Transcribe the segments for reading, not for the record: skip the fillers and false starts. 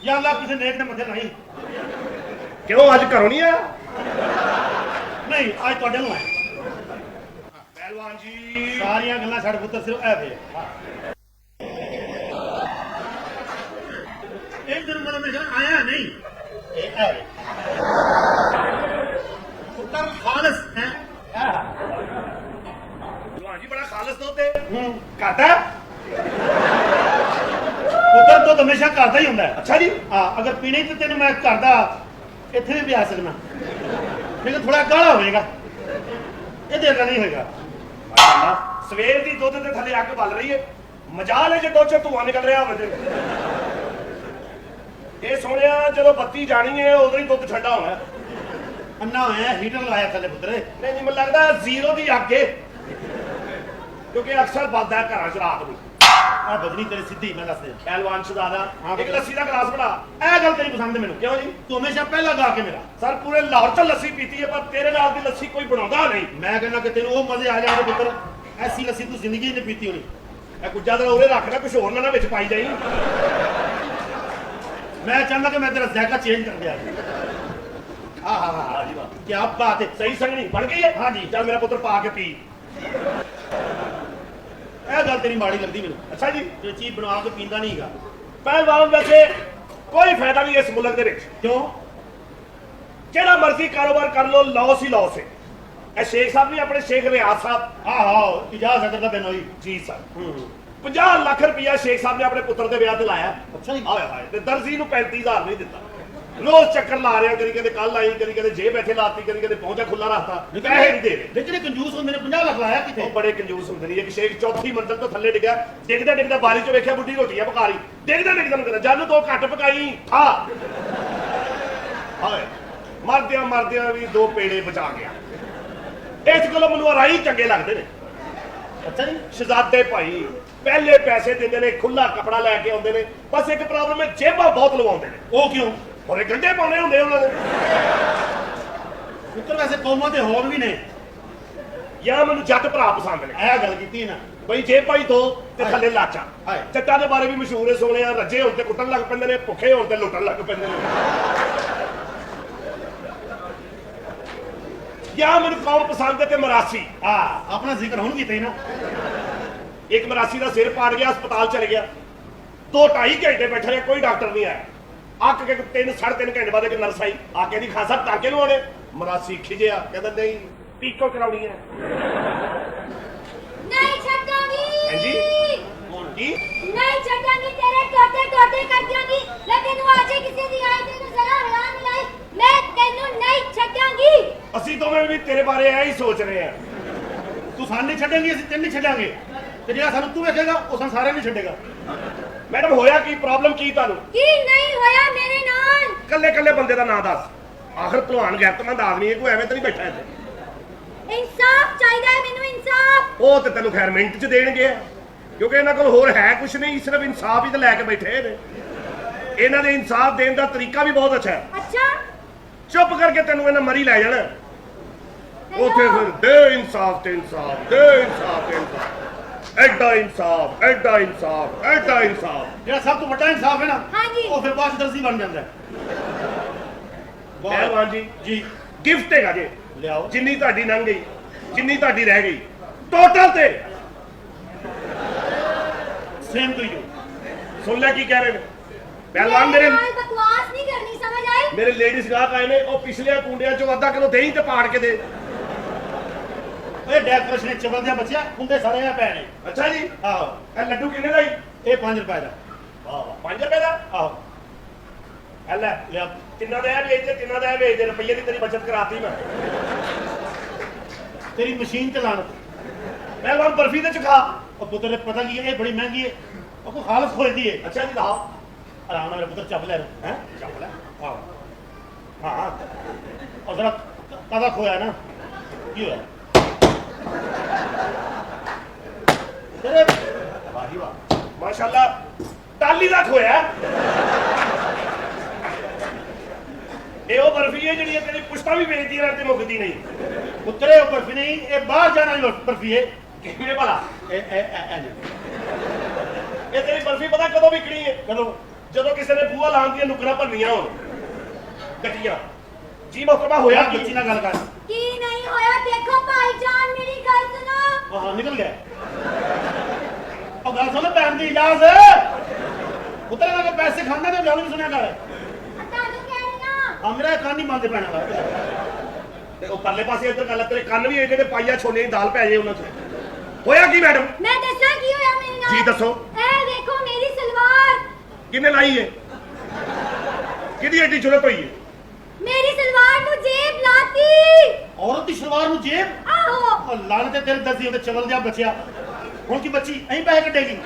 या अल्लाह किसी नेक ने मथे नहीं क्यों अज घरों नहीं आया? नहीं आज तुहाडे नूं आए पहलवान जी सारियां गल्लां छड़ पुत्तर सिर्फ ऐ पे एक दिन मतलब मेरे आया नहीं ए ऐ पुत्तर खालस है पहलवान जी बड़ा खालस दुध है घाटा पुत्तर तो हमेशा करदा ही हुंदा है अच्छा जी हाँ अगर पीने तो तेन मैं करदा इत्थे भी पिया सकना लेकिन थोड़ा गाढ़ा होएगा ये देर का नहीं होएगा सवेर की दुध के थले अग बल रही है मजाल है जो दुध चो धुआं निकल रहा हो ये सोने जो बत्ती जानी है उदो ही दुध ठंडा होना अन्ना होया हीटर लाया थले पुत्तरे नहीं नहीं मैं लगता जीरो की अग है क्योंकि अक्सर बलदा है घर च रात को आ बदनी तेरी सीधी मैं दस दे पहलवान शहजादा हाँ, एक लस्सी का गिलास बना ए गल तेरी पसंद है मैनू क्यों जी तू हमेशा पहला गा के मेरा सर पूरे लाहौर च लस्सी पीती है पर तेरे नाल की लस्सी कोई बनाता नहीं मैं कहना कि तेन वो मजे आ जाएंगे पुत्र ऐसी लस्सी तू जिंदगी नहीं पीती होनी गुज्जा तो उरे रखना कुछ होर ना विच पाई जाई मैं चाहता कि मैं तेरा जायका चेंज कर दिया हाँ हाँ हाँ हाँ जी वाह क्या बात है सही संगनी बन गई है हाँ जी चल मेरा पुत्र पा के पी ਇਹ ਗੱਲ ਤੇਰੀ ਮਾੜੀ ਲੱਗਦੀ ਮੈਨੂੰ अच्छा जी ਇਹ ਚੀਜ਼ ਬਣਾ ਕੇ ਪੀਂਦਾ ਨਹੀਂਗਾ पहलवान वैसे कोई फायदा नहीं इस मुल्क के ਕਿਉਂ जेड़ा मर्जी कारोबार कर लो लॉस ही लॉस है ए शेख साहब ने अपने शेख रियाज साहब ਆਹੋ ਇਜਾਜ਼ਤ ਸਦਰ ਦਾ ਦਿਨ ਹੋਈ जी सर 50 ਲੱਖ रुपया शेख साहब ने अपने पुत्र के ब्याह ते लाया ਅੱਛਾ ਜੀ हाय हाय ते दर्जी ਨੂੰ 35000 नहीं दिता रोज चक्कर ला रहे कभी कहते कल आई कभी कहते जे बैठे लाती कभी कहते पहुंचा खुला रहता पैसे नहीं दे रहे ਲੇਕਿन ਇਹ ਕੰਜੂਸ ਹੁੰਦੇ ਨੇ 50 ਲੱਖ ਲਾਇਆ ਕਿਤੇ ਉਹ ਬੜੇ ਕੰਜੂਸ ਹੁੰਦੇ ਨੇ ਇੱਕ ਸ਼ੇਖ ਚੌਥੀ ਮੰਜ਼ਲ ਤੋਂ ਥੱਲੇ ਡਿੱਗਿਆ ਡਿੱਗਦਾ ਡਿੱਗਦਾ ਬਾਰੀ ਚੋਂ ਵੇਖਿਆ ਬੁੱਢੀ ਰੋਟੀਆਂ ਪਕਾ ਰਹੀ ਡਿੱਗਦਾ ਡਿੱਗਦਾ ਨੂੰ ਕਹਿੰਦਾ ਜਦ ਤੋਂ ਘੱਟ ਪਕਾਈ ਥਾ ਹਾਏ ਮਰਦਿਆਂ ਵੀ ਦੋ ਪੇੜੇ ਬਚਾ ਗਿਆ ਇਸ ਕੋਲੋਂ ਮੈਨੂੰ ਰਾਈ ਚੰਗੇ ਲੱਗਦੇ ਨੇ ਅੱਛਾ ਜੀ ਸ਼ਹਜ਼ਾਦੇ ਭਾਈ ਪਹਿਲੇ ਪੈਸੇ ਦਿੰਦੇ ਨੇ ਖੁੱਲਾ ਕਪੜਾ ਲੈ ਕੇ ਆਉਂਦੇ ਨੇ ਬਸ ਇੱਕ ਪ੍ਰੋਬਲਮ ਹੈ ਜੇਬਾਂ ਬਹੁਤ ਲਵਾਉਂਦੇ ਨੇ ਉਹ ਕਿਉਂ ਔਰੇ ਗੰਢੇ ਪਾਉਣੇ ਹੁੰਦੇ ਉਹਨਾਂ ਦੇ ਪੁੱਤਰ ਵੈਸੇ ਕੌਮਾਂ ਦੇ ਹੋਰ ਵੀ ਨੇ ਜਾਂ ਮੈਨੂੰ ਜੱਟ ਭਰਾ ਪਸੰਦ ਨੇ ਇਹ ਗੱਲ ਕੀਤੀ ਨਾ ਬਈ ਜੇ ਭਾਈ ਤੋਂ ਤੇ ਥੱਲੇ ਲਾਚਾ ਹਾਏ। ਚੱਟਾਂ ਦੇ ਬਾਰੇ ਵੀ ਮਸ਼ਹੂਰ ਹੈ ਸੋਹਣਿਆ ਰੱਜੇ ਹੋਣ ਤੇ ਕੁੱਟਣ ਲੱਗ ਪੈਂਦੇ ਨੇ ਭੁੱਖੇ ਹੋਣ ਤੇ ਲੁੱਟਣ ਲੱਗ ਪੈਂਦੇ ਨੇ ਜਾਂ ਮੈਨੂੰ ਕੌਣ ਪਸੰਦ ਹੈ ਤੇ ਮਰਾਸੀ ਹਾਂ ਆਪਣਾ ਜ਼ਿਕਰ ਹੁਣ ਕੀਤਾ ਹੀ ਨਾ ਇੱਕ ਮਰਾਸੀ ਦਾ ਸਿਰ ਪਾੜ ਗਿਆ ਹਸਪਤਾਲ ਚਲੇ ਗਿਆ 2-2.5 ਘੰਟੇ ਬੈਠਾ ਰਿਹਾ ਕੋਈ ਡਾਕਟਰ ਨਹੀਂ ਆਇਆ ਅੱਕ ਕੇ 3-3.5 ਘੰਟੇ ਬਾਅਦ ਇੱਕ ਨਰਸ ਆਈ ਆ ਕੇ ਦੀ ਖਾਨ ਸਾਹਿਬ ਟਾਂਕੇ ਲਵਾਉਣੇ ਮਰਾਸੀ ਖਿਜਿਆ ਕਹਿੰਦਾ ਨਹੀਂ ਪੀਕੋ ਕਰਾਉਣੀ ਹੈ नहीं छड़ांगी ਹਾਂਜੀ ਕੀ नहीं छड़ांगी तेरे टोटे टोटे कर दियांगी लेकिन वो आज किसी दी आई तेनु जरा हराम नहीं आई मैं तेनु नहीं छड़ांगी ਅਸੀਂ ਦੋਵੇਂ ਵੀ ਤੇਰੇ ਬਾਰੇ ਐ ਹੀ ਸੋਚ ਰਹੇ ਹਾਂ ਤੂੰ ਸਾਨੂੰ ਨਹੀਂ ਛੱਡੇਂਗੀ ਅਸੀਂ ਤੈਨੂੰ ਨਹੀਂ ਛੱਡਾਂਗੇ ਤੇ ਜਿਹੜਾ ਸਾਨੂੰ ਤੂੰ ਵੇਖੇਗਾ ਉਹ ਸਾਨੂੰ ਸਾਰਿਆਂ ਨੂੰ ਛੱਡੇਗਾ ਮੈਡਮ ਹੋਇਆ ਕੀ ਪ੍ਰੋਬਲਮ ਕੀ ਤੁਹਾਨੂੰ की नहीं होया मेरे नाल ਕੱਲੇ ਕੱਲੇ ਬੰਦੇ ਦਾ ਨਾਂ ਦੱਸ ਆਖਰ ਭਲਵਾਨ ਗੈਰਤਮੰਦ ਆਦਮੀ ਹੈ ਕੋਈ ਐਵੇਂ ਤਾਂ ਨਹੀਂ ਬੈਠਾ ਇੱਥੇ इंसाफ चाहिए मेनू इंसाफ ਉਹ ਤੇ ਤੈਨੂੰ ਖੈਰ ਮਿੰਟ ਚ ਦੇਣਗੇ ਕਿਉਂਕਿ ਇਹਨਾਂ ਕੋਲ ਹੋਰ ਹੈ ਕੁਛ ਨਹੀਂ ਸਿਰਫ ਇਨਸਾਫ ਹੀ ਤਾਂ ਲੈ ਕੇ ਬੈਠੇ ਨੇ ਇਹਨਾਂ ਦੇ ਇਨਸਾਫ ਦੇਣ ਦਾ ਤਰੀਕਾ ਵੀ ਬਹੁਤ ਅੱਛਾ ਹੈ अच्छा ਚੁੱਪ ਕਰਕੇ ਤੈਨੂੰ ਇਹਨਾਂ ਮਰੀ ਲੈ ਜਾਣਾ ਉੱਥੇ ਫਿਰ ਦੇ ਇਨਸਾਫ ਤੇ ਇਨਸਾਫ ਦੇ ਇਨਸਾਫ ਤੇ ਇਨਸਾਫ ਐਡਾ ਇਨਸਾਫ ਐਡਾ ਇਨਸਾਫ ਐਡਾ ਇਨਸਾਫ ਜਿਹੜਾ ਸਭ ਤੋਂ ਵੱਡਾ ਇਨਸਾਫ ਹੈ ਨਾ हाँ जी ਉਹ ਫਿਰ ਬਾਅਦ ਚ ਦਰਜੀ ਬਣ ਜਾਂਦਾ ਹੈ ਪਹਿਲਵਾਨ ਜੀ ਜੀ ਗਿਫਟ ਹੈਗਾ ਜੇ ਲਿਆਓ ਜਿੰਨੀ ਤੁਹਾਡੀ ਲੰਘ ਗਈ ਜਿੰਨੀ ਤੁਹਾਡੀ ਰਹਿ ਗਈ ਟੋਟਲ ਤੇ ਸੇਮ ਟੂ ਯੂ ਸੁਣ ਲੈ ਕੀ ਕਹਿ ਰਹੇ ਨੇ ਪਹਿਲਵਾਨ ਮੇਰੇ नाल बकवास नहीं करनी समझ आई ਮੇਰੇ ਲੇਡੀਜ਼ ਗਾਹਕ ਆਏ ਨੇ ਉਹ ਪਿਛਲੇ ਕੁੰਡਿਆਂ ਚੋਂ ਅੱਧਾ ਕਿਲੋ ਦਹੀਂ ਤੇ ਪਾੜ ਕੇ ਦੇ ਇਹ ਡੈਕੋਰੇਸ਼ਨ ਨੇ ਚਵਲ ਦਿਆ ਬੱਚਿਆ ਹੁੰਦੇ ਸਾਰੇ ਆ ਪੈ ਨੇ ਅੱਛਾ ਜੀ ਆਹੋ ਇਹ ਲੱਡੂ ਕਿੰਨੇ ਦਾ ਜੀ ਇਹ 5 ਰੁਪਏ ਦਾ ਵਾਹ 5 ਰੁਪਏ ਦਾ ਆਹੋ ਇਹ ਲੈ ਲਿਆ ਕਿੰਨਾ ਦਾ ਇਹ ਵੇਚਦੇ ਕਿੰਨਾ ਦਾ ਇਹ ਵੇਚਦੇ ਰੁਪਈਏ ਦੀ ਤੇਰੀ ਬਚਤ ਕਰਾਤੀ ਮੈਂ ਤੇਰੀ ਮਸ਼ੀਨ ਚਲਾਣ ਪਹਿਲਵਾਨ ਬਰਫੀ ਤੇ ਚਖਾ ਉਹ ਪੁੱਤਰ ਨੇ ਪਤਾ ਕੀ ਹੈ ਇਹ ਬੜੀ ਮਹਿੰਗੀ ਹੈ ਉਹ ਕੋ ਖਾਲਸ ਖੋਲਦੀ ਹੈ ਅੱਛਾ ਜੀ ਲਾਓ ਆਰਾਮ ਨਾਲ ਮੇਰੇ ਪੁੱਤਰ ਚੱਪ ਲੈ ਹੈ ਚੱਲ ਲੈ ਆਹੋ ਹਾਂ ਉਹ ਜ਼ਰਾ ਕਾਦਾ ਖੋਇਆ ਨਾ ਕੀ ਹੋਇਆ ਤੇਰੇ ਵਾਹ ਜੀ ਵਾਹ ਮਾਸ਼ਾਅੱਲਾ ਟਾਲੀ ਦਾ ਖੋਇਆ ਇਹ ਉਹ ਬਰਫੀ ਹੈ ਜਿਹੜੀ ਤੇਰੀ ਪੁਸ਼ਤਾ ਵੀ ਵੇਚਦੀ ਰਹਿ ਤੇ ਮੁੱਕਦੀ ਨਹੀਂ ਪੁੱਤਰੇ ਉਹ ਬਰਫੀ ਨਹੀਂ ਇਹ ਬਾਹਰ ਜਾਣ ਵਾਲੀ ਬਰਫੀ ਹੈ ਕਿਵੇਂ ਭਲਾ ਇਹ ਇਹ ਤੇਰੀ ਬਰਫੀ ਪਤਾ ਕਦੋਂ ਵਿਕਣੀ ਹੈ ਕਦੋਂ ਜਦੋਂ ਕਿਸੇ ਨੇ ਬੂਹਾ ਲਾਉਣ ਦੀਆਂ ਨੁਕਰਾਂ ਭੰਨੀਆਂ ਹੋਣ ਗੱਡੀਆਂ। ਜੀ ਮੁਹਤਰਮਾ ਹੋਇਆ ਕੀ? ਬੱਚੀ ਨਾਲ ਗੱਲ ਕਰ। ਕੀ ਨਹੀਂ ਹੋਇਆ? ਦੇਖੋ ਭਾਈਜਾਨ ਮੇਰੀ ਗੱਲ ਸੁਣੋ। ਹਾਂ ਨਿਕਲ ਗਿਆ। ਉਹ ਗੱਲ ਸੁਣ ਭੈਣ ਦੀ ਇਜਾਜ਼ਤ ਉਤਰੇ ਨਾ ਪੈਸੇ ਖਾਂਦਾ ਤੇ ਗੱਲ ਵੀ ਸੁਣਿਆ ਕਰ। ਤੁਹਾਨੂੰ ਕਹਿ ਰਹੀ ਨਾ। ਆ ਮੇਰਾ ਕੰਨ ਨਹੀਂ ਬੰਦ ਪੈਣਾ ਵਾ। ਤੇ ਉਹ ਪਰਲੇ ਪਾਸੇ ਇੱਧਰ ਗੱਲ ਤੇਰੇ ਕੰਨ ਵੀ ਜਿਹੜੇ ਪਾਈਆ ਛੋਲੇ ਦੀ ਦਾਲ ਪੈ ਜੇ ਉਹਨਾਂ 'ਚ। ਹੋਇਆ ਕੀ ਮੈਡਮ? ਮੈਂ ਦੱਸਾਂ ਕੀ ਹੋਇਆ ਮੇਰੇ ਨਾਲ? ਜੀ ਦੱਸੋ। ਇਹ ਦੇਖੋ ਮੇਰੀ ਸਲਵਾਰ। ਕਿਹਨੇ ਲਾਈ ਏ? ਕਿਹਦੀ ਐਡੀ ਜ਼ਰੂਰਤ ਹੋਈ ਏ? ਮੇਰੀ ਸਲਵਾਰ ਨੂੰ ਜੇਬ ਲਾਤੀ। ਔਰਤ ਦੀ ਸਲਵਾਰ ਨੂੰ ਜੇਬ? ਆਹੋ। ਉਹ ਲਾਣ ਤੇ ਤੇਰੇ ਦਰਦੀ ਉਹਦੇ ਚਵਲ ਜਿਹਾ ਬੱਚਿਆ। ਹੁਣ ਕੀ ਬੱਚੀ ਐਂ ਪੈਸੇ ਕੱਢੇਗੀ?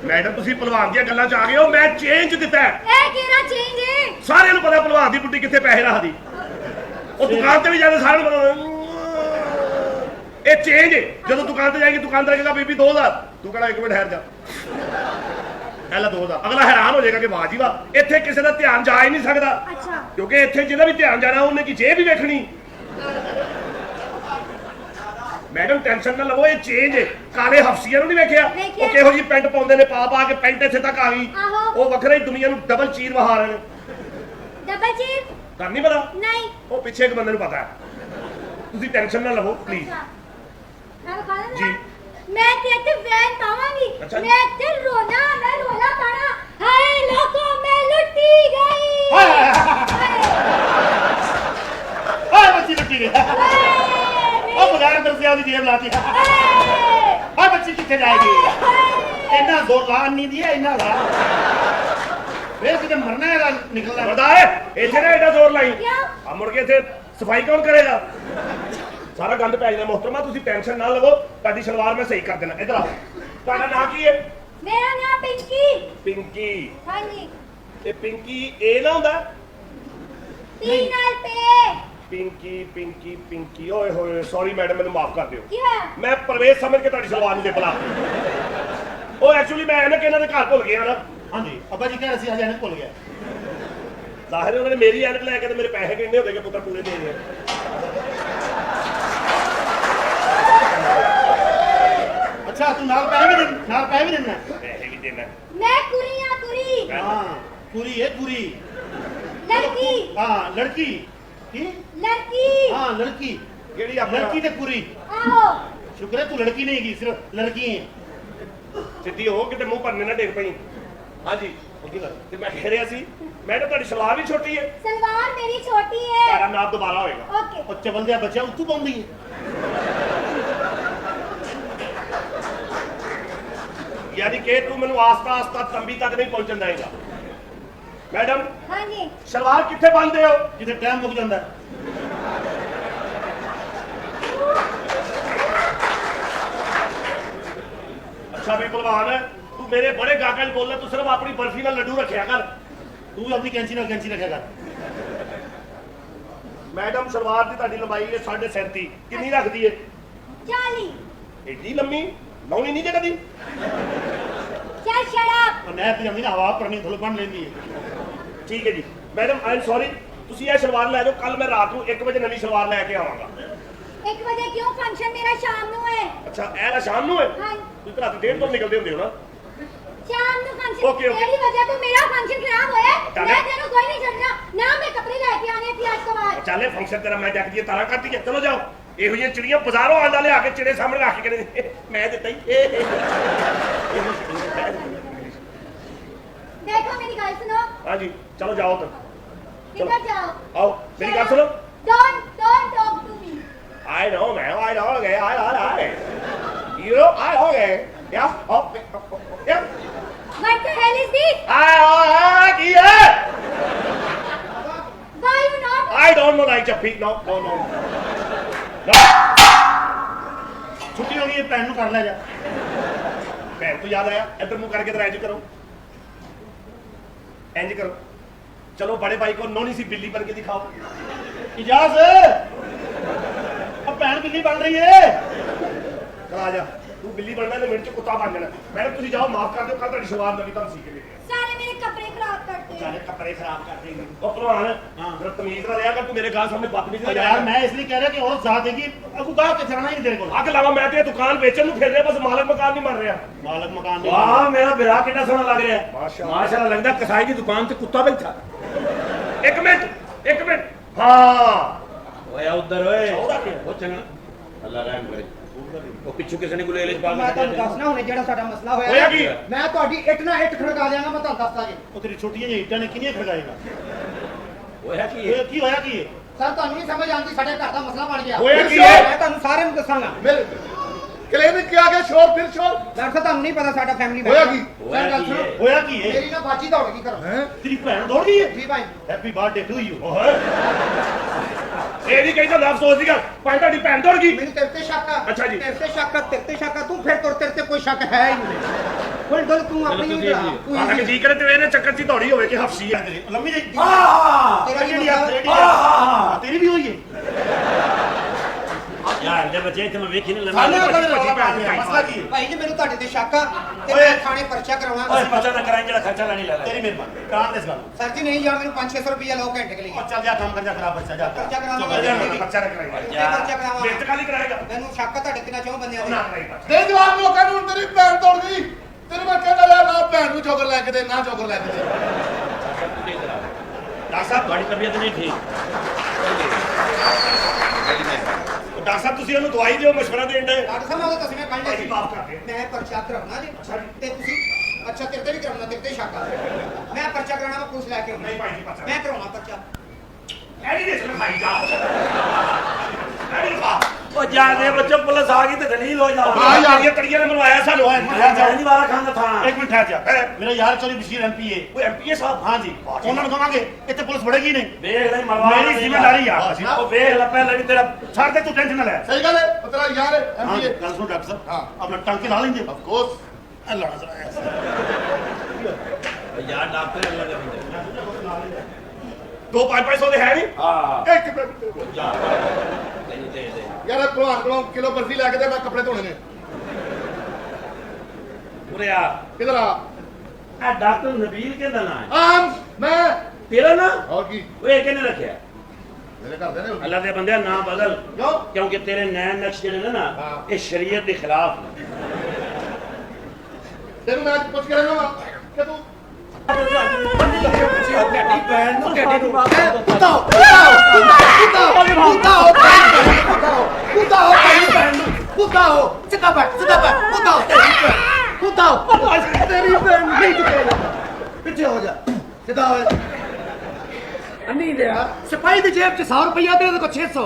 ਮੈਡਮ ਤੁਸੀਂ ਭਲਵਾਨ ਦੀਆਂ ਗੱਲਾਂ 'ਚ ਆ ਗਏ ਹੋ। ਮੈਂ ਚੇਂਜ ਦਿੱਤਾ ਹੈ। ਇਹ ਕਿਹੜਾ ਚੇਂਜ ਹੈ? ਸਾਰਿਆਂ ਨੂੰ ਪਤਾ ਭਲਵਾਨ ਦੀ ਬੁੱਢੀ ਕਿੱਥੇ ਪੈਸੇ ਰੱਖਦੀ। ਉਹ ਦੁਕਾਨ ਤੇ ਵੀ ਜਾਂਦੇ ਸਾਰਿਆਂ ਨੂੰ ਪਤਾ। ਇਹ ਚੇਂਜ ਹੈ। ਜਦੋਂ ਦੁਕਾਨ ਤੇ ਜਾਏਗੀ ਦੁਕਾਨਦਾਰ ਕਹੇਗਾ ਬੀਬੀ 2000, ਤੂੰ ਕਹਣਾ 1 ਮਿੰਟ ਠਹਿਰ ਜਾ, ਪਹਿਲਾਂ 2000। ਅਗਲਾ ਹੈਰਾਨ ਹੋ ਜਾਏਗਾ ਕਿ ਵਾਹ ਜੀ ਵਾਹ, ਇੱਥੇ ਕਿਸੇ ਦਾ ਧਿਆਨ ਜਾ ਹੀ ਨਹੀਂ ਸਕਦਾ। ਅੱਛਾ। ਕਿਉਂਕਿ ਇੱਥੇ ਜਿਹਦਾ ਵੀ ਧਿਆਨ ਜਾਣਾ ਉਹਨੇ ਕੀ ਜੇਬ ਹੀ ਵੇਖਣੀ। ਮੈਡਮ ਟੈਨਸ਼ਨ ਨਾ ਲਵੋ, ਇਹ ਚੇਂਜ ਹੈ। ਕਾਲੇ ਹਫਸੀਆਂ ਨੂੰ ਨਹੀਂ ਵੇਖਿਆ? ਉਹ ਕਿਹੋ ਜੀ ਪੈਂਟ ਪਾਉਂਦੇ ਨੇ, ਪਾ ਪਾ ਕੇ ਪੈਂਟ ਇੱਥੇ ਤੱਕ ਆ ਗਈ। ਉਹ ਵੱਖਰਾ ਹੀ ਦੁਨੀਆ ਨੂੰ ਡਬਲ ਚੀਰ ਵਹਾ ਰਹੇ ਨੇ। ਡਬਲ ਚੀਰ? ਤੁਹਾਨੂੰ ਨਹੀਂ ਪਤਾ? ਨਹੀਂ। ਉਹ ਪਿੱਛੇ ਇੱਕ ਬੰਦੇ ਨੂੰ ਪਤਾ ਹੈ। ਤੁਸੀਂ ਟੈਨਸ਼ਨ ਨਾ ਲਵੋ ਪਲੀਜ਼। ਮੈਂ ਬਖਾ ਲੈਣਾ ਜੀ। ਮੈਂ ਤੇ ਇੱਥੇ ਵੈਨ ਪਾਵਾਂਗੀ। ਅੱਛਾ ਜੀ। ਮੈਂ ਤੇ ਰੋਣਾ, ਮੈਂ ਰੋਣਾ ਪਾਣਾ। ਹਾਏ ਲੋਕੋ ਮੈਂ ਲੁੱਟੀ ਗਈ। ਹਾਏ ਬੱਚੀ ਲੁੱਟੀ ਗਈ। ਉਹ ਬਗਾਰ ਦਰਸਿਆ ਉਹਦੀ ਜੇਬ ਲਾਤੀ। ਹਾਏ ਬੱਚੀ ਕਿੱਥੇ ਜਾਏਗੀ? ਇੰਨਾ ਜ਼ੋਰ ਲਾ ਨਹੀਂ ਦੀ ਇੰਨਾ ਲਾ ਵੇ ਕਿਤੇ ਮਰਨਾ ਹੈਗਾ ਨਿਕਲਣਾ। ਬਰਦਾਰ ਇੱਥੇ ਨਾ ਐਡਾ ਜ਼ੋਰ ਲਾਈ। ਕਿਉਂ? ਆ ਮੁੜ ਕੇ ਇੱਥੇ ਸਫਾਈ ਕੌਣ ਕਰੇਗਾ? ਸਾਰਾ ਗੰਦ ਪੈ ਜਾਣਾ। ਮੁਹਤਰਮਾ ਤੁਸੀਂ ਟੈਨਸ਼ਨ ਨਾ ਲਵੋ, ਤੁਹਾਡੀ ਸਲਵਾਰ ਮੈਂ ਸਹੀ ਕਰ ਦੇਣਾ। ਇੱਧਰ ਆ। ਤੁਹਾਡਾ ਨਾਂ ਕੀ ਹੈ? ਮੇਰਾ ਨਾਮ ਪਿੰਕੀ। ਪਿੰਕੀ। ਹਾਂਜੀ। ਇਹ ਪਿੰਕੀ ਇਹ ਨਾ ਹੁੰਦਾ? ਪੀ ਨਾਲ ਪੇ। ਪਿੰਕੀ ਪਿੰਕੀ ਪਿੰਕੀ। ਓਏ ਹੋਏ ਸੌਰੀ ਮੈਡਮ, ਮੈਨੂੰ ਮਾਫ ਕਰ ਦਿਓ। ਕੀ ਹੋਇਆ? ਮੈਂ ਪ੍ਰਵੇਸ਼ ਸਮਝ ਕੇ ਤੁਹਾਡੀ ਸਲਵਾਰ ਨੂੰ ਦੇਖਲਾ। ਉਹ ਐਕਚੁਅਲੀ ਮੈਂ ਇਹਨਾਂ ਕਿ ਇਹਨਾਂ ਦੇ ਘਰ ਭੁੱਲ ਗਿਆ ਨਾ। ਹਾਂਜੀ ਅੱਬਾ ਜੀ ਕਹਿ ਰਹੇ ਸੀ ਹਜੇ ਨਹੀਂ ਭੁੱਲ ਗਿਆ। ਜ਼ਾਹਿਰ ਉਹਨਾਂ ਨੇ ਮੇਰੀ ਐਨਕ ਲੈ ਕੇ ਤੇ ਮੇਰੇ ਪੈਸੇ ਕਿੰਨੇ ਹੁੰਦੇ ਕਿ ਪੁੱਤਰ ਪੂਰੇ ਦੇ ਦੇ। ਅੱਛਾ ਤੂੰ ਨਾਲ ਪੈਸੇ ਵੀ ਦੇ, ਨਾਲ ਪੈਸੇ ਵੀ ਦੇਣਾ? ਪੈਸੇ ਵੀ ਦੇਣਾ। ਮੈਂ ਕੁੜੀ ਆ ਕੁੜੀ। ਹਾਂ ਕੁੜੀ ਹੈ ਕੁੜੀ। ਲੜਕੀ। ਹਾਂ ਲੜਕੀ। ਕੀ? ਲੜਕੀ। ਹਾਂ ਲੜਕੀ। ਕਿਹੜੀ ਆਪਣੀ ਲੜਕੀ ਤੇ ਕੁੜੀ। ਆਹੋ। ਸ਼ੁਕਰ ਹੈ ਤੂੰ ਲੜਕੀ ਨਹੀਂ ਹੈਗੀ, ਸਿਰਫ ਲੜਕੀ ਹੈ। ਸਿੱਧੀ ਹੋ ਕਿਤੇ ਮੂੰਹ ਭਰਨੇ ਨਾ ਡੇਗ ਪਈ। ਹਾਂਜੀ ਤੇ ਮੈਂ ਕਹਿ ਰਿਹਾ ਸੀ ਮੈਡਮ ਤੁਹਾਡੀ ਸਲਵਾਰ ਵੀ ਛੋਟੀ ਹੈ। ਸਲਵਾਰ ਮੇਰੀ ਛੋਟੀ ਹੈ। ਤੁਹਾਡਾ ਨਾਪ ਦੁਬਾਰਾ ਹੋਏਗਾ। ਓਕੇ। ਉਹ ਚਵਲ ਦਿਆ ਬੱਚਾ ਉੱਤੋਂ ਪਾਉਂਦੀ ਹੈ। ਯਾਨੀ ਕਿ ਤੂੰ ਮੈਨੂੰ ਆਸਤਾ ਆਸਤਾ ਤੰਬੀ ਤੱਕ ਨਹੀਂ ਪਹੁੰਚਣ ਦੇਗਾ। ਮੈਡਮ ਹਾਂਜੀ। ਸਲਵਾਰ ਕਿੱਥੇ ਬੰਨਦੇ ਹੋ? ਜਿੱਥੇ ਟਾਈਮ ਮੁੱਕ ਜਾਂਦਾ ਹੈ। ਅੱਛਾ ਵੀ ਭਲਵਾਨ ਹੈ ਤੂੰ, ਮੇਰੇ ਬੜੇ ਗਾਹਕਾਂ 'ਚ ਬੋਲਦਾ, ਤੂੰ ਸਿਰਫ ਆਪਣੀ ਬਰਫੀ ਨਾਲ ਲੱਡੂ ਰੱਖਿਆ ਕਰ। ਤੂੰ ਆਪਣੀ ਕੈਂਚੀ ਨਾਲ ਕੈਂਚੀ ਰੱਖਿਆ ਕਰ। ਮੈਡਮ ਸਲਵਾਰ ਦੀ ਤੁਹਾਡੀ ਲੰਬਾਈ ਹੈ 37.5। ਕਿੰਨੀ ਰੱਖਦੀ ਹੈ? 40। ਏਡੀ ਲੰਮੀ ਲਾਉਣੀ ਨਹੀਂ ਜੇ ਕਦੀ। ਚੱਲ ਸ਼ਰਾਬ। ਉਹ ਨਹਿਰ ਤੇ ਜਾਂਦੀ ਨਾ ਹਵਾ ਪਰਨੀ ਥੋੜਾ ਬਣ ਲੈਂਦੀ ਹੈ। ਠੀਕ ਹੈ ਜੀ ਮੈਡਮ ਆਈ ਐਮ ਸੌਰੀ, ਤੁਸੀਂ ਇਹ ਸਲਵਾਰ ਲੈ ਜਾਓ। ਕੱਲ ਮੈਂ ਰਾਤ ਨੂੰ 1 ਵਜੇ ਨਵੀਂ ਸਲਵਾਰ ਲੈ ਕੇ ਆਵਾਂਗਾ। 1 ਵਜੇ ਕਿਉਂ? ਫੰਕਸ਼ਨ ਮੇਰਾ ਸ਼ਾਮ ਨੂੰ ਹੈ। ਅੱਛਾ ਇਹ ਸ਼ਾਮ ਨੂੰ ਹੈ? ਹਾਂ। ਤੁਸੀਂ ਰਾਤ 1:30 ਵਜੇ ਨਿਕਲਦੇ ਹੁੰਦੇ ਹੋ ਨਾ? ਸ਼ਾਮ ਨੂੰ ਫੰਕਸ਼ਨ। Okay, okay. ਤੇਰੀ ਵਜ੍ਹਾ ਤੋਂ ਮੇਰਾ ਫੰਕਸ਼ਨ ਖਰਾਬ ਹੋਇਆ। ਚੱਲ। ਮੈਂ ਤੈਨੂੰ ਕੋਈ ਨਹੀਂ ਛੱਡਣਾ ਨਾ। ਮੈਂ ਕੱਪੜੇ ਲੈ ਕੇ ਆਣੇ ਸੀ ਅੱਜ ਤੋਂ ਬਾਅਦ। ਚੱਲੇ ਫੰਕਸ਼ਨ ਤੇਰਾ ਮੈਂ ਜੱਗ ਦੀਆਂ ਤਾਰਾਂ ਕੱਢ ਦੀਆਂ। ਚਲੋ ਜਾਓ। ਇਹੋ ਜਿਹੀਆਂ ਚਿੜੀਆਂ ਬਾਜ਼ਾਰੋਂ ਆਂਡਾ ਲਿਆ ਕੇ ਚਿੜੇ ਸਾਹਮਣੇ ਰੱਖ ਕੇ ਕਹਿੰਦੇ ਮੈਂ ਦਿੱਤਾ ਹੀ। ਦੇਖੋ ਮੇਰੀ ਗੱਲ ਸੁਣੋ। ਹਾਂਜੀ ਚਲੋ ਜਾਓ ਤਾਂ। ਕਿੱਧਰ ਜਾਓ? ਆਓ ਮੇਰੀ ਗੱਲ ਸੁਣੋ। Don't talk to me. I know man, I know okay, I. You know, I okay. Yeah, oh, yeah. What the hell is this? ਕੀ ਹੈ? Why you not? I don't know like Jappi. No. ਛੁੱਟੀ ਹੋ ਗਈ ਹੈ, ਭੈਣ ਨੂੰ ਕਰ ਲੈ ਜਾ। ਭੈਣ ਤੋਂ ਯਾਦ ਆਇਆ, ਇੱਧਰ ਮੂੰਹ ਕਰਕੇ ਤੇ ਇੰਜ ਕਰੋ। ਇੰਜ ਕਰੋ। ਚਲੋ ਬੜੇ ਭਾਈ ਕੋ ਨੋਨੀ ਸੀ ਬਿੱਲੀ ਬਣ ਕੇ ਦਿਖਾਓ। ਇਜਾਜ਼ अब भैन बिल्ली बन रही है। चल आ जा, तू बिल्ली बनना है मिनट च कुत्ता बन जाना। मैडम तुम जाओ, माफ कर दो, कल तुहाडी सलवार नवीं तुहानूं सी के देनी है। सारे मेरे कपड़े खराब करते सारे कपड़े खराब कर देंगे। ਉਹ ਭਲਵਾਨ हाँ। जरा तमीज ना रहा कर तू मेरे गाल सामने बदतमीजी ना यार मैं इसलिए कह रहा कि औरत साथ देगी अब गाह के चलाना ही तेरे को ਅੱਗ ਲਾਵਾ ਮੈਂ ਤੇ ਦੁਕਾਨ ਵੇਚਣ ਨੂੰ ਫਿਰ ਰਿਹਾ ਬਸ ਮਾਲਕ ਮਕਾਨ ਨਹੀਂ ਮਰ ਰਿਹਾ मालक मकान नहीं ਵਾਹ ਮੇਰਾ ਵਿਰਾ ਕਿੰਨਾ ਸੋਹਣਾ ਲੱਗ ਰਿਹਾ ਹੈ ਮਾਸ਼ਾਅੱਲਾ। ਮਾਸ਼ਾਅੱਲਾ ਲੱਗਦਾ ਕਸਾਈ ਦੀ ਦੁਕਾਨ ਤੇ ਕੁੱਤਾ ਬੈਠਾ ਇੱਕ ਮਿੰਟ ਹਾਂ ਓਏ ਉਧਰ ਓਏ ਉਹਦਾ ਕੀ? ਉਹ ਚੰਗਾ ਅੱਲਾ ਰਹਿਮ ਕਰੇ ਉਹ ਪਿੱਛੂ ਕਿਸੇ ਨੇ ਗੁਲੇਲੇ ਚ ਪਾ ਮੈਂ ਤੁਹਾਨੂੰ ਕੇ ਦੱਸਣਾ ਹੁਣੇ ਜਿਹੜਾ ਸਾਡਾ ਮਸਲਾ ਹੋਇਆ ਹੋਇਆ ਕੀ? ਮੈਂ ਤੁਹਾਡੀ ਇੱਟ ਨਾਲ ਇੱਟ ਖੜਕਾ ਦਿਆਂਗਾ ਮੈਂ ਤੁਹਾਨੂੰ ਦੱਸਦਾ ਜੀ वो तेरी छोटियां जी ईटां ने किनियां खड़काएगा ਹੋਇਆ ਕੀ ये की होया की है ਸਰ ਤੁਹਾਨੂੰ ਨਹੀਂ ਸਮਝ ਆਉਂਦੀ ਸਾਡੇ ਘਰ ਦਾ ਮਸਲਾ ਬਣ ਗਿਆ ਹੋਇਆ ਕੀ ਹੈ? ਮੈਂ ਤੁਹਾਨੂੰ ਸਾਰਿਆਂ ਨੂੰ ਦੱਸਾਂਗਾ क्लिनिक के आगे शोर फिर शोर ਡਾਕਟਰ ਸਾਹਿਬ ਤੁਹਾਨੂੰ ਨਹੀਂ ਪਤਾ ਸਾਡਾ ਫੈਮਿਲੀ ਹੋਇਆ ਕੀ? ਹੋਇਆ ਗੱਲ ਕੀ ਸੁਣੋ ਹੈ? होया की है ਮੇਰੀ ਨਾ ਬਾਜੀ ਦੌੜ ਗਈ ਘਰੋਂ हैं तेरी भैन दौड़ गई है ਜੀ ਭਾਈ हैप्पी बर्थडे टू यू ਓਏ ਇਹ ਨਹੀਂ ਕਹਿੰਦਾ ਨਾ ਅਫਸੋਸ ਦੀ ਗੱਲ ਭਾਈ ਤੁਹਾਡੀ ਭੈਣ ਦੌੜ ਗਈ ਮੈਨੂੰ ਤੇਰੇ ਤੇ ਸ਼ੱਕ ਆ ਅੱਛਾ ਜੀ। ਤੇਰੇ ਤੇ ਸ਼ੱਕ ਆ ਤੂੰ ਫਿਰ ਤੇਰੇ ਤੇ ਕੋਈ ਸ਼ੱਕ ਹੈ ਹੀ ਨਹੀਂ ਕੋਈ ਗੱਲ ਤੂੰ ਆਪਣੀ ਤੁਸੀਂ ਹੀ ਜੀ। ਤੂੰ ਹਾਲਾਂਕਿ ਜੀ ਕਰੇ ਤੇ ਇਹਨੇ ਚੱਕਰ 'ਚ ਹੀ ਦੌੜੀ ਹੋਵੇ ਕਿ ਹਫਸੀ ਹੈ लम्मी जी ਤੇਰਾ तेरी ਕੀ तेरी भी हुई है ਯਾਰ ਦੇ ਬੱਚੇ ਇੱਥੇ ਮੈਂ ਵੇਖੀ ਨਹੀਂ साले ਲੰਮਾ का रौला पा दिया मसला की है ਭਾਈ ਜੀ ਮੈਨੂੰ ਤੁਹਾਡੇ ਤੇ ਸ਼ੱਕ ਆ ਤੇ ਓਏ। ਮੈਂ ਥਾਣੇ ਪਰਚਾ ਓਏ ਕਰਵਾਉਣਾ ਪਤਾ ਨਾ ਕਰਾਂ ਜਿਹੜਾ ਖਰਚਾ ਲੈਣੀ ਲੈ ਲੈ तेरी मेहरबानी कान दे गल ਸਰ ਜੀ ਨਹੀਂ ਜਾਣ ਮੈਨੂੰ 5-600 ਰੁਪਏ ਲਓ ਘੰਟੇ ਕੇ ਲਈ और चल जा काम कर जा खराब बच्चा जा ਪਰਚਾ ਕਰਾਵਾਂਗਾ चल जा, ਜੀ। ਬੱਚਾ ਨਾ ਕਰਾਏਗਾ ਤੇ ਪਰਚਾ ਕਰਾਵਾਂਗਾ ਵਿੱਚ ਕਾਲੀ ਕਰਾਏਗਾ ਮੈਨੂੰ ਸ਼ੱਕ ਆ ਤੁਹਾਡੇ ਤੇ 4 ਬੰਦਿਆਂ ਨਾ ਦੇ ਕਰਾਏਗਾ दे जवाब लोग कहने तेरी भैन दौड़ गई तेरे मैं कहना यार ना भैन ਨੂੰ ਚੋਕਰ ਲੈ ਕੇ ਦੇ ਨਾ ਚੋਕਰ ਲੈ ਕੇ ਦੇ ਡਾਕਟਰ ਸਾਹਿਬ ਤੁਹਾਡੀ ਤਬੀਅਤ ਨਹੀਂ ਠੀਕ ਡਾਕਟਰ ਸਾਹਿਬ ਤੁਸੀਂ ਉਹਨੂੰ ਦਵਾਈ ਦਿਓ ਮਸ਼ਵਰਾ ਦੇਣ ਦੇ ਡਾਕਟਰ ਸਾਹਿਬ ਉਹ ਤੁਸੀਂ ਮੈਂ ਕੱਢ ਲਿਆ ਭਾਈ ਮਾਫ਼ ਕਰ ਦਿਓ। ਮੈਂ ਪਰਚਾ ਕਰਾਉਣਾ ਜੀ ਤੇ ਤੁਸੀਂ ਅੱਛਾ ਤੇਰੇ ਤੇ ਵੀ ਕਰਾਉਣਾ ਤੇਰੇ ਤੇ ਸ਼ੱਕ ਆ ਮੈਂ ਪਰਚਾ ਕਰਾਉਣਾ ਮੈਂ ਪੁਲਿਸ ਲੈ ਕੇ ਆਉਣਾ ਨਹੀਂ ਭਾਈ ਜੀ ਪਰਚਾ ਮੈਂ ਕਰਾਉਣਾ ਪਰਚਾ ਐਡੀ ਦੇ ਸੁਣ ਭਾਈ ਜਾ ਐਡੀ ਖਾ ਉਹ ਜਾ ਦੇ ਬੱਚੋ ਪੁਲਿਸ ਆ ਗਈ ਤੇ ਦਲੀਲ ਹੋ ਜਾ ਹਾਂ ਯਾਰ ਇਹ ਕੜੀਆਂ ਨੇ ਬਣਵਾਇਆ ਸਾਨੂੰ ਨਹੀਂ ਵਾਲਾ ਖਾਨ ਦਾ ਥਾਂ एक मिनट ठहर जा मेरा यार चौधरी बशीर एमपी है ਉਹ ਐਮਪੀਏ ਸਾਹਿਬ हाँ जी उन्होंने कहांगे इतने पुलिस बढ़ेगी नहीं ਵੇਖ ਲੈ ਮਰਵਾ मेरी जिम्मेदारी यार ਉਹ ਵੇਖ ਲੈ ਪਹਿਲਾਂ ਵੀ ਤੇਰਾ छाड़ दे तू टेंशन ना ले सही गल है तेरा यार है हाँ एमपीए गल सुन डॉक्टर साहब हाँ। अपना टांके ला लेंगे ऑफ कोर्स अल्लाह जरा ऐसे। ਯਾਰ ਡਾਕਟਰ ਅੱਲਾ ਦੇ ਬੰਦੇ ਦੋ 500 ਦੇ ਹੈ ਨਹੀਂ ਹਾਂ एक मिनट ਜਾ ਤੈਨੂੰ ਦੇ ਦੇ यार भलवान को किलो बर्फी लेके दे मैं कपड़े धोने ने ਉਰੇ ਆ किधर आ ਆ ਡਾਕਟਰ ਨਬੀਲ ਕਿਹਦਾ ਨਾਂ ਹੈ आम मैं ਤੇਰਾ ਨਾਂ और की ਉਹ ਇਹ ਕਿਹਨੇ ਰੱਖਿਆ मेरे घर दे ने ਅੱਲਾ ਦੇ ਬੰਦਿਆ ਨਾਂ ਬਦਲ क्यों ਕਿਉਂਕਿ ਤੇਰੇ ਨੈਣ ਨਕਸ਼ ਜਿਹੜੇ ਨੇ ਨਾ ਹਾਂ। ਇਹ ਸ਼ਰੀਅਤ ਦੇ ਖਿਲਾਫ ਨੇ तेरे मैं आज पूछ के रहना कि तू ਪਿੱਛੇ ਹੋ ਜਾ ਸਿੱਧਾ ਹੋ ਜਾ ਅੰਨੀ ਦੇ ਆ ਸਿਪਾਹੀ ਦੀ ਜੇਬ 'ਚ 100 ਰੁਪਇਆ ਤੇ ਇਹਦੇ ਕੋਲ 600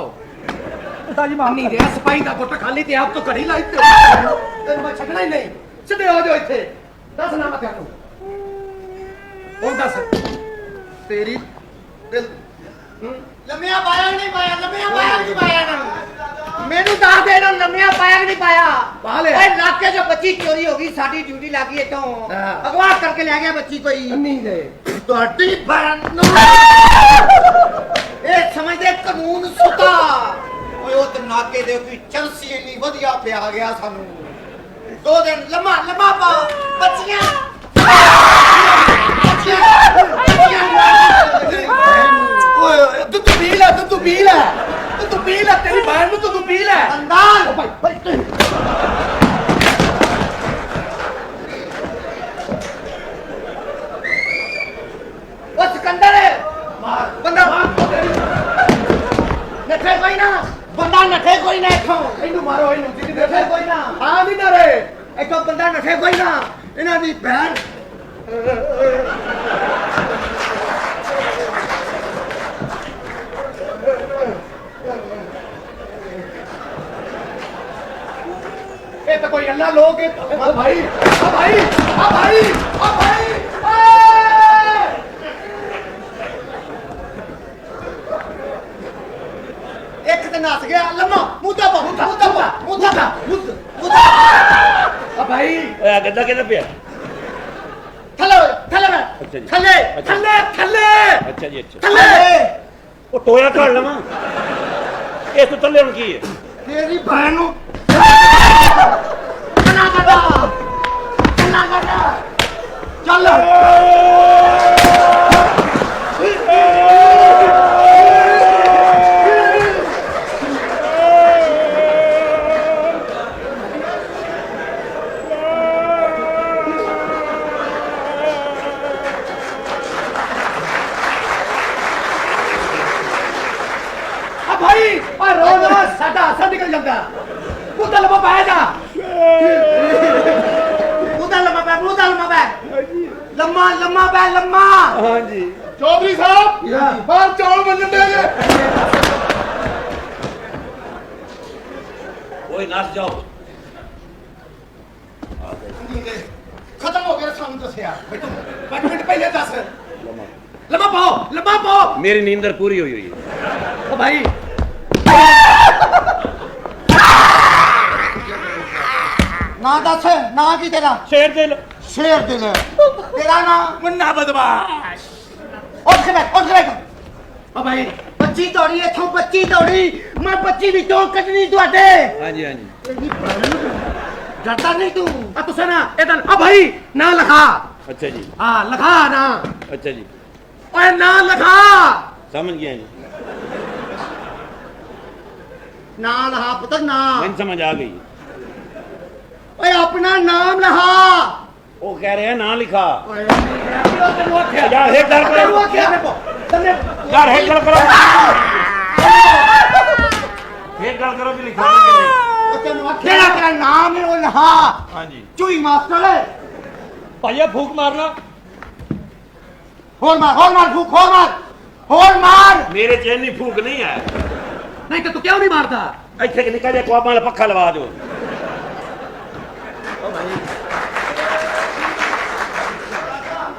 ਤਾਜੀ ਮਾਨੀ ਦੇ ਆ ਸਿਪਾਹੀ ਦਾ ਗੁੱਟ ਖਾਲੀ ਤੇ ਆਪ ਤੋਂ ਘੜੀ ਲਾਈ ਤੇ ਤੈਨੂੰ ਮੈਂ ਛੱਡਣਾ ਹੀ ਨਹੀਂ ਸਿੱਧੇ ਹੋ ਜਾ ਇੱਥੇ ਦੱਸ ਨਾ ਮੈਂ ਤੈਨੂੰ ਹੁਣ ਦੱਸ ਤੇਰੀ ਦਿਲ ਲੰਮਿਆ ਪਾਇਆ ਨਹੀਂ ਪਾਇਆ ਲੰਮਿਆ ਪਾਇਆ ਨਹੀਂ ਪਾਇਆ ਨਾ ਮੈਨੂੰ ਦੱਸ ਦੇ ਨਾ ਲੰਮਿਆ ਪਾਇਆ ਕਿ ਨਹੀਂ ਪਾਇਆ ਪਾ ਲਿਆ ਓਏ ਇਲਾਕੇ 'ਚ ਬੱਚੀ ਚੋਰੀ ਹੋ ਗਈ ਸਾਡੀ ਡਿਊਟੀ ਲੱਗੀ ਇਤੋਂ ਅਗਵਾ ਕਰਕੇ ਲੈ ਗਿਆ ਬੱਚੀ ਕੋਈ ਨਹੀਂ ਦੇ ਤੁਹਾਡੀ ਭੈਣ ਨੂੰ ਇਹ ਸਮਝਦੇ ਕਾਨੂੰਨ ਸੁਤਾ ਓਏ ਉਹ ਤੇ ਨਾਕੇ ਦੇ ਕੋਈ ਚਲਸੀ ਇੰਨੀ ਵਧੀਆ ਪਿਆ ਗਿਆ ਸਾਨੂੰ 2 ਦਿਨ ਲੰਮਾ ਲੰਮਾ ਪਾ ਬੱਚੀਆਂ ਓਏ ਤੂੰ ਪੀ ਲੈ ਤੂੰ ਪੀ ਲੈ ਤੂੰ ਪੀ ਲੈ ਤੇਰੀ ਭੈਣ ਨੂੰ ਤੂੰ ਪੀ ਲੈ ਅੰਦਾਜ਼ ਭਾਈ ਭਾਈ ਉਹ ਸਿਕੰਦਰ ਮਾਰ ਬੰਦਾ ਨੱਠੇ ਕੋਈ ਨਾ ਬੰਦਾ ਨੱਠੇ ਕੋਈ ਨਾ ਇੱਥੋਂ ਇਹਨੂੰ ਮਾਰੋ ਇਹਨੂੰ ਜਿੱਦ ਨੱਠੇ ਕੋਈ ਨਾ ਹਾਂ ਨਹੀਂ ਡਰੇ ਇੱਥੋਂ ਬੰਦਾ ਨੱਠੇ ਕੋਈ ਨਾ ਇਹਨਾਂ ਦੀ ਭੈਣ ये तो कोई अल्लाह लोग भाई भाई भाई भाई एक दिन नस गया लम्मा मुद्दा मुद्दा भाई ਓਏ ਆ ਗੱਦਾ ਕਿਹਦਾ ਪਿਆ थले थले अच्छा जी। थले अच्छा। थले थले ਅੱਛਾ ਜੀ ਅੱਛਾ थले ਉਹ ਟੋਇਆ ਘੜ ਲਵਾਂ ਇਹ ਤੂੰ ਥੱਲੇ ਹੁਣ ਕੀ ਹੈ तेरी बहन नु कना कना चल ਨਿਕਲ ਜਾਂਦਾ ਉਹਦਾ ਲੰਮਾ ਪਾਇਆ ਜਾ ਉਹਦਾ ਲੰਮਾ ਪੈ ਉਹਦਾ ਲੰਮਾ ਪੈ ਲੰਮਾ ਪੈ ਲੰਮਾ ਹਾਂਜੀ ਚੌਧਰੀ ਸਾਹਿਬ ਬਾਹਰ ਚੌਲ ਬੰਨਣ ਦੇ ਜੇ ਓਏ ਨੱਸ ਜਾਓ ਖਤਮ ਹੋ ਗਿਆ ਸਾਨੂੰ ਦੱਸਿਆ 5 ਮਿੰਟ ਪਹਿਲੇ ਦੱਸ ਲੰਮਾ ਪਾਓ ਮੇਰੀ ਨੀਂਦਰ ਪੂਰੀ ਹੋਈ ਹੋਈ ਹੈ ਓ ਭਾਈ ਨਾ ਦੱਸ ਨਾ ਕੀ ਤੇਰਾ ਸ਼ੇਰ ਦਿਲ ਸ਼ੇਰ ਦਿਲ ਤੇਰਾ ਨਾਂ ਮੁੰਨਾ ਬਦਮਾਸ਼ ਉੱਠ ਕੇ ਬੈਠ ਓ ਭਾਈ ਬੱਚੀ ਦੌੜੀ ਇੱਥੋਂ ਬੱਚੀ ਦੌੜੀ ਮੈਂ ਬੱਚੀ ਵਿੱਚੋਂ ਕੱਢਣੀ ਤੁਹਾਡੇ ਹਾਂਜੀ ਹਾਂਜੀ ਡਰਦਾ ਨਹੀਂ ਤੂੰ ਆ ਤੁਸੀਂ ਨਾ ਇਹਦਾ ਆ ਭਾਈ ਨਾ ਲਿਖਾ ਅੱਛਾ ਜੀ ਹਾਂ ਲਿਖਾ ਨਾ ਅੱਛਾ ਜੀ ਓਏ ਨਾ ਲਿਖਾ ਸਮਝ ਗਿਆ ਜੀ ਨਾ ਲਿਖਾ ਪੁੱਤਰ ਨਾ ਮੈਨੂੰ ਸਮਝ ਆ ਗਈ ਓਏ ਆਪਣਾ ਨਾਮ ਲਿਖਾ ਉਹ ਕਹਿ ਰਿਹਾ ਨਾ ਲਿਖਾ ਓਏ ਤੈਨੂੰ ਆਖਿਆ ਯਾਰ ਹੇਠ ਗੱਲ ਤੈਨੂੰ ਕਰੋ ਆਖਿਆ ਯਾਰ ਹੇਠ ਗੱਲ ਕਰੋ ਹੇਠ ਗੱਲ ਕਰੋ ਵੀ ਲਿਖਾਣਾ ਕਿ ਨਹੀਂ ਤੈਨੂੰ ਆਖਿਆ ਤੇਰਾ ਨਾਮ ਹੈ ਉਹ ਲਿਖਾ ਹਾਂਜੀ ਚੂਈ ਮਾਸਟਰ ਭਾਈਆ ਫੂਕ ਮਾਰਨਾ ਹੋਰ ਮਾਰ ਫੂਕ ਹੋਰ ਮਾਰ ਮੇਰੇ ਚ ਇੰਨੀ ਫੂਕ ਨਹੀਂ ਹੈ ਨਹੀਂ ਤੇ ਤੂੰ ਕਿਉਂ ਨਹੀਂ ਮਾਰਦਾ ਇੱਥੇ ਕਿ ਨਿਕਲ ਜਾ ਕੁਆਬਾਂ ਵਾਲਾ ਪੱਖਾ ਲਵਾ ਦਿਓ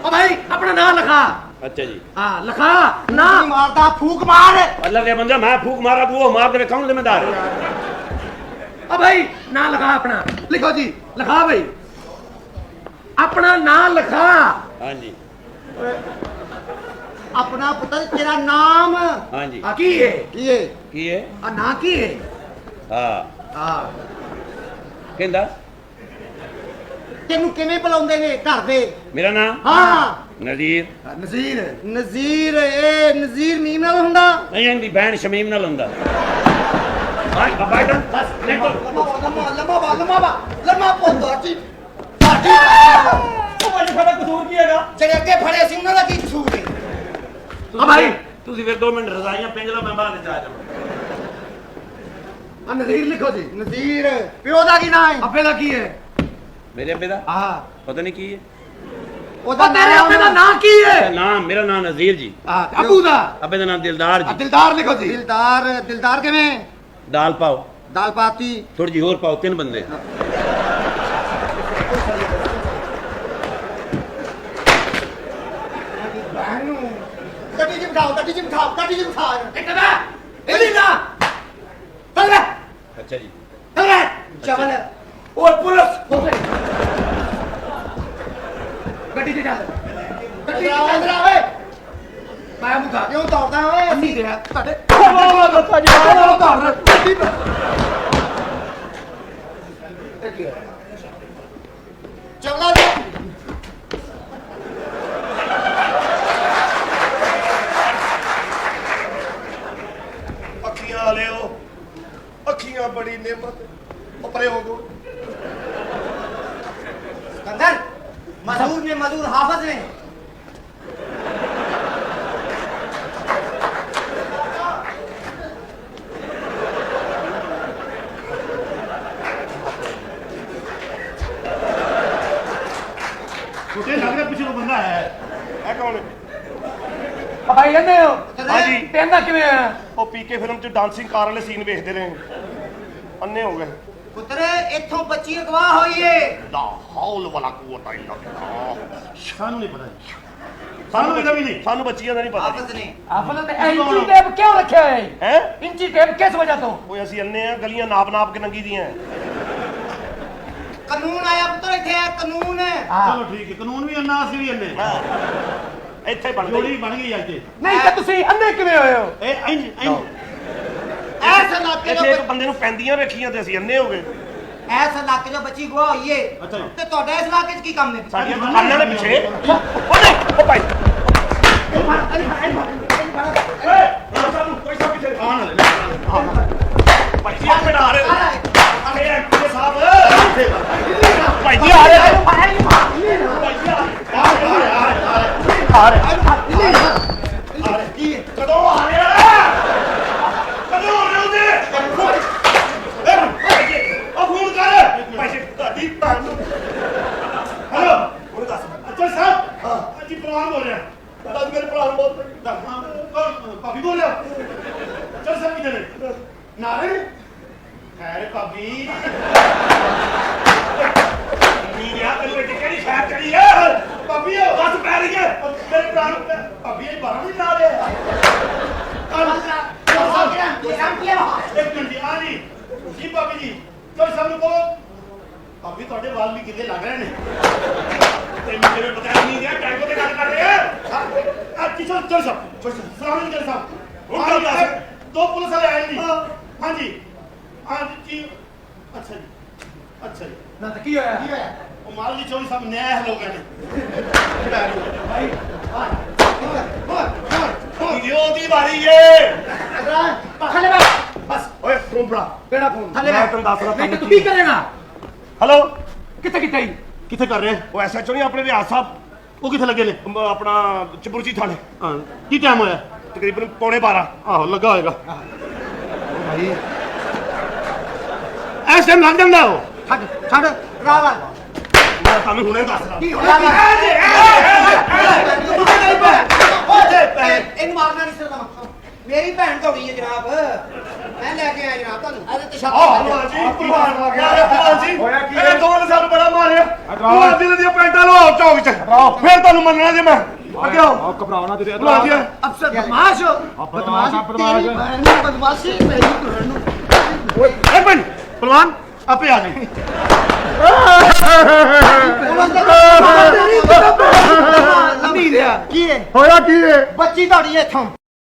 ਓ ਭਾਈ ਆਪਣਾ ਨਾਮ ਲਿਖਾ ਅੱਛਾ ਜੀ ਹਾਂ ਲਿਖਾ ਨਾ ਮਾਰਦਾ ਫੂਕ ਮਾਰ ਅੱਲਾ ਦੇ ਬੰਦਾ ਮੈਂ ਫੂਕ ਮਾਰਾ ਤੂੰ ਉਹ ਮਾਰ ਦੇ ਕੌਣ ਜ਼ਿੰਮੇਦਾਰ ਹੈ ਓ ਭਾਈ ਨਾਂ ਲਿਖਾ ਆਪਣਾ ਲਿਖੋ ਜੀ ਲਿਖਾ ਭਾਈ ਆਪਣਾ ਨਾਂ ਲਿਖਾ ਹਾਂਜੀ ਆਪਣਾ ਪੁੱਤਰ ਤੇਰਾ ਨਾਮ ਹਾਂਜੀ ਆ ਕੀ ਹੈ ਕੀ ਹੈ ਆ ਨਾਂ ਕੀ ਹੈ ਹਾਂ ਹਾਂ ਕਹਿੰਦਾ ਤੈਨੂੰ ਕਿਵੇਂ ਬੁਲਾਉਂਦੇ ਨੇ ਘਰ ਦੇ ਮੇਰਾ ਨਾਮ ਹਾਂ ਨਜ਼ੀਰ ਨਜ਼ੀਰ ਇਹ ਨਜ਼ੀਰ ਮੀਮ ਨਾਲ ਹੁੰਦਾ ਨਹੀਂ ਇਹਦੀ ਭੈਣ ਸ਼ਮੀਮ ਨਾਲ ਹੁੰਦਾ ਹਾਂ ਬਾਬਾ ਇਧਰ ਬਸ ਦੇਖੋ ਲੰਮਾ ਪੋਂਦਾ ਜੀ ਉਹ ਭਾਈ ਸਾਡਾ ਕਸੂਰ ਕੀ ਹੈਗਾ ਜਿਹੜੇ ਅੱਗੇ ਫੜੇ ਸੀ ਉਹਨਾਂ ਦਾ ਕੀ ਕਸੂਰ ਹੈ ਭਾਈ ਤੁਸੀਂ ਫਿਰ 2 ਮਿੰਟ ਰਜ਼ਾਈਆਂ ਪਿੰਜਲਾ ਮੈਂ ਬਾਹਰ ਜਾ ਜਾਵਾਂ ਆ ਨਜ਼ੀਰ ਲਿਖੋ ਜੀ ਨਜ਼ੀਰ ਪਿਓ ਦਾ ਕੀ ਨਾਮ ਹੈ ਅੱਬੇ ਦਾ ਕੀ ਹੈ ਮੇਰੇ ਅੱਬੇ ਦਾ ਹਾਂ ਪਤਾ ਨਹੀਂ ਕੀ ਹੈ ਉਹਦਾ ਤੇਰੇ ਅੱਬੇ ਦਾ ਨਾਂ ਕੀ ਹੈ ਨਾਮ ਮੇਰਾ ਨਾਮ ਨਜ਼ੀਰ ਜੀ ਹਾਂ ਅੱਬੂ ਦਾ ਅੱਬੇ ਦਾ ਨਾਮ ਦਿਲਦਾਰ ਜੀ ਦਿਲਦਾਰ ਲਿਖੋ ਜੀ ਦਿਲਦਾਰ ਕਿਵੇਂ ਦਾਲ ਪਾਓ ਦਾਲ ਪਾਤੀ ਥੋੜੀ ਜਿਹੀ ਹੋਰ ਪਾਓ 3 ਬੰਦੇ ਗੱਡੀ ਜੀ ਬਿਠਾਓ ਇੱਕ ਦਾ ਇਹਦੀ ਨਾ ਚੱਲ ਵੇ ਅੱਛਾ ਜੀ ਚਵਲ ਓਏ ਪੁਲਿਸ ਗੱਡੀ ਤੇ ਚੱਲ ਗੱਡੀ ਅੰਦਰ ਆਵੇ ਮੈਂ ਮੁਕਾ ਕਿਉਂ ਦੌੜਦਾ ਓਏ ਅਸੀਂ ਦੇ ਤੁਹਾਡੇ ਦੱਸਾ ਜੀ ਦੌੜ ਗੱਡੀ ਚਵਲਾ ਅੱਖੀਆਂ ਵਾਲਿਓ ਅੱਖੀਆਂ ਬੜੀ ਨਿਮਤ ਉਪਰੇ ਹੋ ਗੋ कंदर मजदूर ने मजदूर हाफज ने ਛੋਟੇ ਲੱਗ ਰਿਹਾ ਪਿੱਛੇ ਨੂੰ ਬੰਦਾ ਹੈ ਇਹ ਕੌਣ ਹੈ भाई कहते हो ਹਾਂਜੀ कहना किवें है ਉਹ ਪੀਕੇ ਫਿਲਮ 'ਚ ਡਾਂਸਿੰਗ ਕਾਰ ਵਾਲੇ ਸੀਨ ਵੇਖਦੇ ਰਹੇ ਅੰਨੇ ਹੋ ਗਏ पुत्र इथों बच्ची अगवा होई है ਲਾ ਹੌਲ ਵਾਲਾ ਕੂਵਤ ਇਲਾ ਬਿਲlah ਸਾਨੂੰ ਨਹੀਂ ਪਤਾ ਜੀ ਸਾਨੂੰ ਪਤਾ ਵੀ ਨਹੀਂ ਸਾਨੂੰ ਬੱਚੀਆਂ ਦਾ ਨਹੀਂ ਪਤਾ हाफज ने आपने इंची टेप क्यों रखा है ਹੈ इंची टेप किस वजह तो ਓਏ ਅਸੀਂ ਅੰਨੇ ਆ ਗਲੀਆਂ ਨਾਪ ਕੇ ਨੰਗੀ ਦੀਆਂ कानून आया पुत्र इथे है कानून है ਚਲੋ ਠੀਕ ਹੈ ਕਾਨੂੰਨ ਵੀ ਅੰਨਾ ਅਸੀਂ ਵੀ ਅੰਨੇ ਹਾਂ ਇੱਥੇ ਬਣ ਜੋੜੀ ਗਈ ਬਣ ਗਈ ਅੱਜ ਤੇ नहीं तो तुसी अन्ने किवें होए हो ਇਹ ਇੰਜ ऐसा इलाके ਇੱਥੇ ਇੱਕ ਬੰਦੇ ਨੂੰ ਪੈਂਦੀਆਂ ਵੇਖੀਆਂ ਤੇ ਅਸੀਂ ਅੰਨੇ ਹੋ ਗਏ ऐसा इलाके जो बच्ची गवा होई है ਅੱਛਾ ਜੀ ते ਤੁਹਾਡੇ ਇਸ ਇਲਾਕੇ 'ਚ ਕੀ ਕੰਮ ਨੇ ਸਾਡੀਆਂ ਦੁਕਾਨਾਂ ਦੇ ਪਿੱਛੇ ਉਹ ਨਹੀਂ ਉਹ ਭਾਈ ਕੋਈ ਸਭ ਪਿੱਛੇ ਆਣ ਲੈ ਭਾਈ ਜੀ ਆਪੇ ਆ ਰਹੇ ਅਰੇ ਐਕਟਰ ਸਾਹਿਬ ਭਾਈ ਜੀ ਆ ਰਹੇ ਭਾਈ ਜੀ ਆ ਰਹੇ ਕਦੋਂ ਆ ਰਹੇ ਕਦੋਂ ਆ ਰਹੇ ਉਹਦੇ ਜੀ ਪ੍ਰਵਾਨ ਬੋਲ ਰਿਹਾ ਦੱਸ ਮੇਰੇ ਭਰਾ ਨੂੰ ਬਹੁਤ ਭਾਬੀ ਬੋਲ ਰਿਹਾ ਚਲ ਸਭ ਕਿਧਰ ਨੇ ਨਾਰੇ ਖੈਰ ਭਾਬੀ ਨੀ ਆ ਤੇਰੀ ਬੇਟੀ ਕਿਹੜੀ ਸ਼ਹਿਰ ਚੜੀ ਆ ਭਾਬੀ ਬਸ ਪੈ ਰਹੀ ਹੈ ਮੇਰੇ ਭਰਾ ਨੂੰ ਭਾਬੀ ਇਹ 12 ਨਹੀਂ ਲਾ ਰਿਹਾ ਇੱਕ ਮਿੰਟ ਜੀ ਆ ਜੀ ਜੀ ਭਾਬੀ ਜੀ ਚਲ ਸਭ ਨੂੰ ਕਹੋ ਭਾਬੀ ਤੁਹਾਡੇ ਵਾਲ ਵੀ ਕਿਤੇ ਲੱਗ ਰਹੇ ਨੇ ਤੈਨੂੰ ਕਿਵੇਂ ਪਤਾ ਨਹੀਂ ਆ ਟੈਂਕੋ ਤੇ ਗੱਲ ਕਰ ਰਹੇ ਆ ਅੱਜ ਚਲ ਸਭ ਸਲਾਮ ਜੀ ਸਾਹਿਬ ਹੁਣ ਗੱਲ ਦੱਸ। ਦੋ ਪੁਲਿਸ ਵਾਲੇ ਆਏ ਜੀ ਹਾਂਜੀ ਜੀ ਅੱਛਾ ਜੀ ਨਾ ਤਾਂ ਕੀ ਹੋਇਆ ਉਹ ਮਾਲ ਜੀ ਚੌਧਰੀ ਸਾਹਿਬ ਨਿਆਂ ਲੋਕ ਨੇ ਉਹਦੀ ਵਾਰੀ ਏ ਥੱਲੇ ਬੈਠ ਬਸ ਓਏ ਫੋਨ ਫੜਾ ਕਿਹੜਾ ਫੋਨ ਥੱਲੇ ਮੈਂ ਤੈਨੂੰ ਦੱਸ ਰਿਹਾ ਨਹੀਂ ਤੂੰ ਕੀ ਕਰੇਗਾ ਹੈਲੋ ਕਿੱਥੇ ਕਿੱਥੇ ਕਿੱਥੇ ਕਰ ਰਹੇ ਉਹ ਐਸਐਚਓ ਨਹੀਂ ਆਪਣੇ ਰਿਆਜ਼ ਸਾਹਿਬ ਉਹ ਕਿੱਥੇ ਲੱਗੇ ਨੇ ਆਪਣਾ ਚਪੁਰਜੀ ਥਾਣੇ ਹਾਂ ਕੀ ਟਾਈਮ ਹੋਇਆ ਤਕਰੀਬਨ ਪੌਣੇ 12 ਆਹੋ ਲੱਗਾ ਹੋਏਗਾ ਐਸ ਟਾਈਮ ਲੱਗ ਜਾਂਦਾ ਉਹ ਛੱਡ ਰਾਵਾ ਮੈਂ ਤੁਹਾਨੂੰ ਹੁਣੇ ਦੱਸਦਾ ਕੀ ਹੋਇਆ ਇਹਨੂੰ ਮਾਰਨਾ ਨਹੀਂ ਸਰਦਾ ਮੇਰੀ ਭੈਣ ਦੌੜੀ ਹੈ ਜਨਾਬ ਮੈਂ ਲੈ ਕੇ ਆਇਆ ਜਨਾਬ ਤੁਹਾਨੂੰ ਅਰੇ ਤੇ ਭਲਵਾਨ ਜੀ ਭਲਵਾਨ ਆ ਗਿਆ ਭਲਵਾਨ ਜੀ ਹੋਇਆ ਕੀ ਇਹ ਦੋਵਾਂ ਨੇ ਸਾਨੂੰ ਬੜਾ ਮਾਰਿਆ ਭਲਵਾਨ ਜੀ ਦੀਆਂ ਪੈਂਟਾਂ ਲਵਾਓ ਚੌਕ ਚ ਫਿਰ ਤੁਹਾਨੂੰ ਮੰਨਣਾ ਜੇ ਮੈਂ ਅੱਗੇ ਆਓ ਘਬਰਾਉਣਾ ਤੇ ਭਲਵਾਨ ਜੀ ਅਫਸਰ ਬਦਮਾਸ਼ ਤੇਰੀ ਭੈਣ ਨੂੰ ਬਦਮਾਸ਼ੀ ਮੇਰੀ ਭੈਣ ਨੂੰ ਇੱਕ ਮਿੰਟ ਭਲਵਾਨ ਆਪੇ ਆ ਗਏ ਨਹੀਂ ਰਿਹਾ ਕੀ ਹੈ ਹੋਇਆ ਕੀ ਹੈ ਬੱਚੀ ਦੌੜੀ ਹੈ ਇੱਥੋਂ